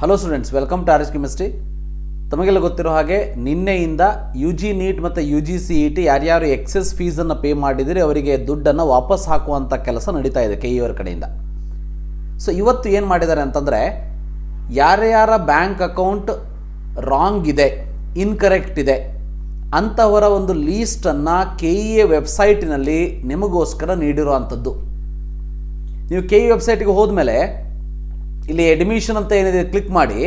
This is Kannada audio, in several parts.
Hello students, welcome to RS chemistry. ತಮಗೆಲ್ಲ ಗೊತ್ತಿರೋ ಹಾಗೆ ನಿನ್ನೆಯಿಂದ UG ನೀಟ್ ಮತ್ತು UG CET ಯಾರ್ಯಾರು ಎಕ್ಸೆಸ್ ಫೀಸನ್ನು ಪೇ ಮಾಡಿದರೆ ಅವರಿಗೆ ದುಡ್ಡನ್ನು ವಾಪಸ್ ಹಾಕುವಂಥ ಕೆಲಸ ನಡೀತಾ ಇದೆ KEಯವರ ಕಡೆಯಿಂದ. ಸೊ ಇವತ್ತು ಏನು ಮಾಡಿದ್ದಾರೆ ಅಂತಂದರೆ, ಯಾರ್ಯಾರ ಬ್ಯಾಂಕ್ ಅಕೌಂಟ್ ರಾಂಗ್ ಇದೆ, ಇನ್ಕರೆಕ್ಟ್ ಇದೆ ಅಂಥವರ ಒಂದು ಲೀಸ್ಟನ್ನು KEA ವೆಬ್ಸೈಟಿನಲ್ಲಿ ನಿಮಗೋಸ್ಕರ ನೀಡಿರುವಂಥದ್ದು. ನೀವು KE ವೆಬ್ಸೈಟಿಗೆ ಹೋದ್ಮೇಲೆ ಇಲ್ಲಿ ಅಡ್ಮಿಷನ್ ಅಂತ ಏನಿದೆ ಕ್ಲಿಕ್ ಮಾಡಿ.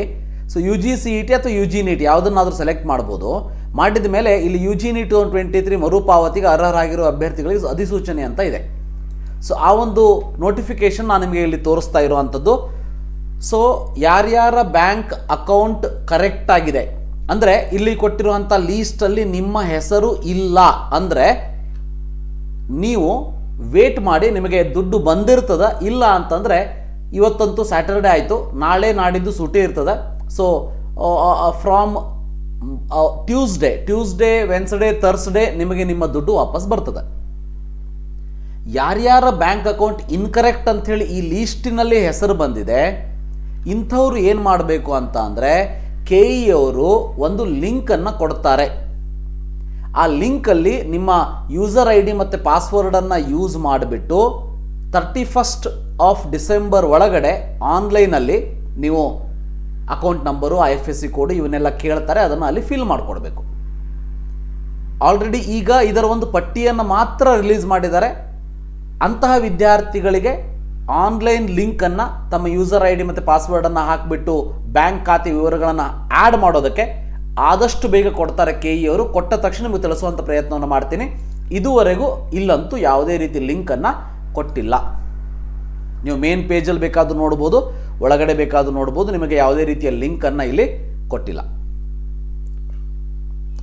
ಸೊ UG CET ಅಥವಾ UG ನೀಟ್ ಯಾವುದನ್ನಾದರೂ ಸೆಲೆಕ್ಟ್ ಮಾಡ್ಬೋದು. ಮಾಡಿದ ಮೇಲೆ ಇಲ್ಲಿ UG ನೀಟ್ 2023 ಮರುಪಾವತಿಗೆ ಅರ್ಹರಾಗಿರುವ ಅಭ್ಯರ್ಥಿಗಳಿಗೆ ಅಧಿಸೂಚನೆ ಅಂತ ಇದೆ. ಸೊ ಆ ಒಂದು ನೋಟಿಫಿಕೇಶನ್ ನಾನು ನಿಮಗೆ ಇಲ್ಲಿ ತೋರಿಸ್ತಾ ಇರುವಂಥದ್ದು. ಸೊ ಯಾರ್ಯಾರ ಬ್ಯಾಂಕ್ ಅಕೌಂಟ್ ಕರೆಕ್ಟ್ ಆಗಿದೆ ಅಂದರೆ, ಇಲ್ಲಿ ಕೊಟ್ಟಿರುವಂಥ ಲೀಸ್ಟಲ್ಲಿ ನಿಮ್ಮ ಹೆಸರು ಇಲ್ಲ ಅಂದರೆ ನೀವು ವೇಟ್ ಮಾಡಿ, ನಿಮಗೆ ದುಡ್ಡು ಬಂದಿರ್ತದ. ಇಲ್ಲ ಅಂತಂದರೆ ಇವತ್ತಂತೂ ಸ್ಯಾಟರ್ಡೆ ಆಯಿತು, ನಾಳೆ ನಾಡಿದ್ದು ಸೂಟಿ ಇರ್ತದೆ. So from Tuesday Wednesday Thursday ನಿಮಗೆ ನಿಮ್ಮ ದುಡ್ಡು ವಾಪಸ್ ಬರ್ತದೆ. ಯಾರ್ಯಾರ ಬ್ಯಾಂಕ್ ಅಕೌಂಟ್ ಇನ್ಕರೆಕ್ಟ್ ಅಂಥೇಳಿ ಈ ಲೀಸ್ಟಿನಲ್ಲಿ ಹೆಸರು ಬಂದಿದೆ, ಇಂಥವ್ರು ಏನು ಮಾಡಬೇಕು ಅಂತ ಅಂದರೆ, KEಯವರು ಒಂದು ಲಿಂಕನ್ನು ಕೊಡ್ತಾರೆ. ಆ ಲಿಂಕಲ್ಲಿ ನಿಮ್ಮ ಯೂಸರ್ ID ಮತ್ತು ಪಾಸ್ವರ್ಡನ್ನು ಯೂಸ್ ಮಾಡಿಬಿಟ್ಟು 31st ಆಫ್ ಡಿಸೆಂಬರ್ ಒಳಗಡೆ ಆನ್ಲೈನಲ್ಲಿ ನೀವು ಅಕೌಂಟ್ ನಂಬರು, IFSC ಕೋಡು ಇವನ್ನೆಲ್ಲ ಕೇಳ್ತಾರೆ, ಅದನ್ನು ಅಲ್ಲಿ ಫಿಲ್ ಮಾಡಿಕೊಡ್ಬೇಕು. ಆಲ್ರೆಡಿ ಈಗ ಇದರ ಒಂದು ಪಟ್ಟಿಯನ್ನು ಮಾತ್ರ ರಿಲೀಸ್ ಮಾಡಿದ್ದಾರೆ. ಅಂತಹ ವಿದ್ಯಾರ್ಥಿಗಳಿಗೆ ಆನ್ಲೈನ್ ಲಿಂಕನ್ನು ತಮ್ಮ ಯೂಸರ್ ID ಮತ್ತು ಪಾಸ್ವರ್ಡನ್ನು ಹಾಕಿಬಿಟ್ಟು ಬ್ಯಾಂಕ್ ಖಾತೆ ವಿವರಗಳನ್ನು ಆ್ಯಡ್ ಮಾಡೋದಕ್ಕೆ ಆದಷ್ಟು ಬೇಗ ಕೊಡ್ತಾರೆ KEಯವರು. ಕೊಟ್ಟ ತಕ್ಷಣ ನಿಮಗೆ ತಿಳಿಸುವಂಥ ಪ್ರಯತ್ನವನ್ನು ಮಾಡ್ತೀನಿ. ಇದುವರೆಗೂ ಇಲ್ಲಂತೂ ಯಾವುದೇ ರೀತಿ ಲಿಂಕನ್ನು ಕೊಟ್ಟಿಲ್ಲ. ನೀವು ಮೇನ್ ಪೇಜಲ್ಲಿ ಬೇಕಾದರೂ ನೋಡ್ಬೋದು, ಒಳಗಡೆ ಬೇಕಾದರೂ ನೋಡ್ಬೋದು. ನಿಮಗೆ ಯಾವುದೇ ರೀತಿಯ ಲಿಂಕನ್ನು ಇಲ್ಲಿ ಕೊಟ್ಟಿಲ್ಲ.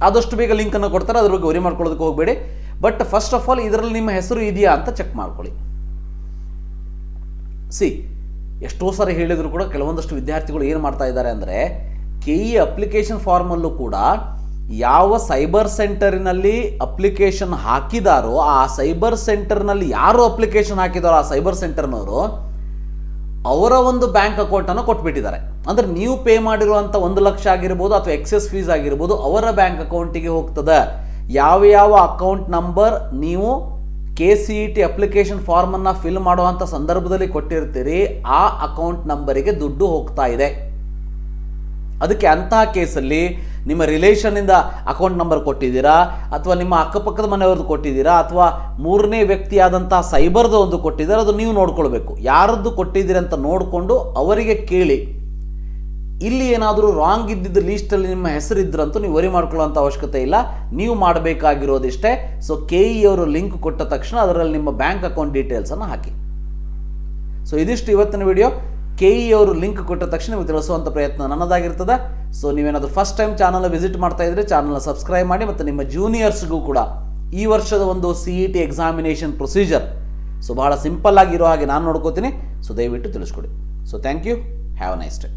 ಆದಷ್ಟು ಬೇಗ ಲಿಂಕನ್ನು ಕೊಡ್ತಾರೆ, ಅದ್ರ ಬಗ್ಗೆ ವರಿ ಮಾಡ್ಕೊಳ್ಳೋದಕ್ಕೆ ಹೋಗಬೇಡಿ. ಬಟ್ ಫಸ್ಟ್ ಆಫ್ ಆಲ್ ಇದರಲ್ಲಿ ನಿಮ್ಮ ಹೆಸರು ಇದೆಯಾ ಅಂತ ಚೆಕ್ ಮಾಡ್ಕೊಳ್ಳಿ. ಎಷ್ಟೋ ಸಾರಿ ಹೇಳಿದ್ರು ಕೂಡ ಕೆಲವೊಂದಷ್ಟು ವಿದ್ಯಾರ್ಥಿಗಳು ಏನು ಮಾಡ್ತಾ ಇದ್ದಾರೆ ಅಂದರೆ, KE ಅಪ್ಲಿಕೇಶನ್ ಫಾರ್ಮಲ್ಲೂ ಕೂಡ ಯಾವ ಸೈಬರ್ ಸೆಂಟರಿನಲ್ಲಿ ಅಪ್ಲಿಕೇಶನ್ ಹಾಕಿದಾರೋ ಆ ಸೈಬರ್ ಸೆಂಟರ್ನಲ್ಲಿ ಯಾರು ಅಪ್ಲಿಕೇಶನ್ ಹಾಕಿದಾರೋ ಆ ಸೈಬರ್ ಸೆಂಟರ್ನವರು ಅವರ ಒಂದು ಬ್ಯಾಂಕ್ ಅಕೌಂಟನ್ನು ಕೊಟ್ಬಿಟ್ಟಿದ್ದಾರೆ. ಅಂದರೆ ನೀವು ಪೇ ಮಾಡಿರುವಂಥ 1 ಲಕ್ಷ ಆಗಿರ್ಬೋದು ಅಥವಾ ಎಕ್ಸೆಸ್ ಫೀಸ್ ಆಗಿರ್ಬೋದು ಅವರ ಬ್ಯಾಂಕ್ ಅಕೌಂಟಿಗೆ ಹೋಗ್ತದೆ. ಯಾವ ಅಕೌಂಟ್ ನಂಬರ್ ನೀವು KCET ಅಪ್ಲಿಕೇಶನ್ ಫಾರ್ಮನ್ನು ಫಿಲ್ ಮಾಡುವಂಥ ಸಂದರ್ಭದಲ್ಲಿ ಕೊಟ್ಟಿರ್ತೀರಿ, ಆ ಅಕೌಂಟ್ ನಂಬರಿಗೆ ದುಡ್ಡು ಹೋಗ್ತಾ ಇದೆ. ಅದಕ್ಕೆ ಅಂತಹ ಕೇಸಲ್ಲಿ ನಿಮ್ಮ ರಿಲೇಷನ್ನಿಂದ ಅಕೌಂಟ್ ನಂಬರ್ ಕೊಟ್ಟಿದ್ದೀರಾ, ಅಥವಾ ನಿಮ್ಮ ಅಕ್ಕಪಕ್ಕದ ಮನೆಯವ್ರದ್ದು ಕೊಟ್ಟಿದ್ದೀರಾ, ಅಥವಾ ಮೂರನೇ ವ್ಯಕ್ತಿಯಾದಂಥ ಸೈಬರ್ದು ಒಂದು ಕೊಟ್ಟಿದ್ದೀರಾ, ಅದು ನೀವು ನೋಡ್ಕೊಳ್ಬೇಕು. ಯಾರದ್ದು ಕೊಟ್ಟಿದ್ದೀರಿ ಅಂತ ನೋಡಿಕೊಂಡು ಅವರಿಗೆ ಕೇಳಿ. ಇಲ್ಲಿ ಏನಾದರೂ ರಾಂಗ್ ಇದ್ದಿದ್ದು ಲೀಸ್ಟಲ್ಲಿ ನಿಮ್ಮ ಹೆಸರಿದ್ರಂತೂ ನೀವು ವರಿ ಮಾಡ್ಕೊಳ್ಳೋಂಥ ಅವಶ್ಯಕತೆ ಇಲ್ಲ. ನೀವು ಮಾಡಬೇಕಾಗಿರೋದಿಷ್ಟೇ. ಸೊ KEಯವರು ಲಿಂಕ್ ಕೊಟ್ಟ ತಕ್ಷಣ ಅದರಲ್ಲಿ ನಿಮ್ಮ ಬ್ಯಾಂಕ್ ಅಕೌಂಟ್ ಡೀಟೇಲ್ಸನ್ನು ಹಾಕಿ. ಸೊ ಇದಿಷ್ಟು ಇವತ್ತಿನ ವಿಡಿಯೋ. KEಯವರು ಲಿಂಕ್ ಕೊಟ್ಟ ತಕ್ಷಣ ನಿಮಗೆ ತಿಳಿಸುವಂಥ ಪ್ರಯತ್ನ ನನ್ನದಾಗಿರ್ತದೆ. ಸೊ ನೀವೇನಾದರೂ ಫಸ್ಟ್ ಟೈಮ್ ಚಾನಲ್ ವಿಸಿಟ್ ಮಾಡ್ತಾ ಇದ್ರೆ ಚಾನಲ್ನ ಸಬ್ಸ್ಕ್ರೈಬ್ ಮಾಡಿ, ಮತ್ತು ನಿಮ್ಮ ಜೂನಿಯರ್ಸ್ಗೂ ಕೂಡ ಈ ವರ್ಷದ ಒಂದು CET ಎಕ್ಸಾಮಿನೇಷನ್ ಪ್ರೊಸೀಜರ್ ಸೊ ಬಹಳ ಸಿಂಪಲ್ ಆಗಿರೋ ಹಾಗೆ ನಾನು ನೋಡ್ಕೋತೀನಿ. ಸೊ ದಯವಿಟ್ಟು ತಿಳಿಸ್ಕೊಡಿ. So thank you. Have a nice day.